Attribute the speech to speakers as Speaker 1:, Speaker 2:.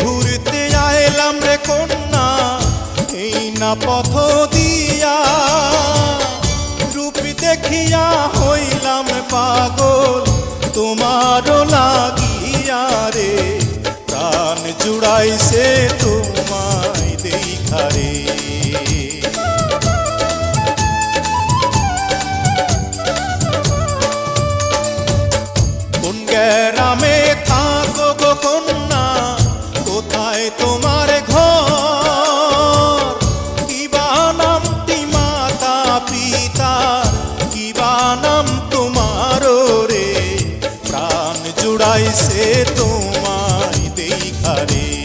Speaker 1: ঘুরতে আইলাম রে কন্যা এই না পথ দিয়া, রূপ দেখিয়া হইলাম পাগল তোমারও লাগিয়া রে, প্রাণ জুড়াইছে তোমায় দেখা রে। কোন গ্রামে থাকো গো কন্যা, কোথায় তোমার ঘর, কিবা নামটি মাতা পিতা, কিবা নাম তোমার রে, প্রাণ জুড়াইছে তোমায় দেখা রে।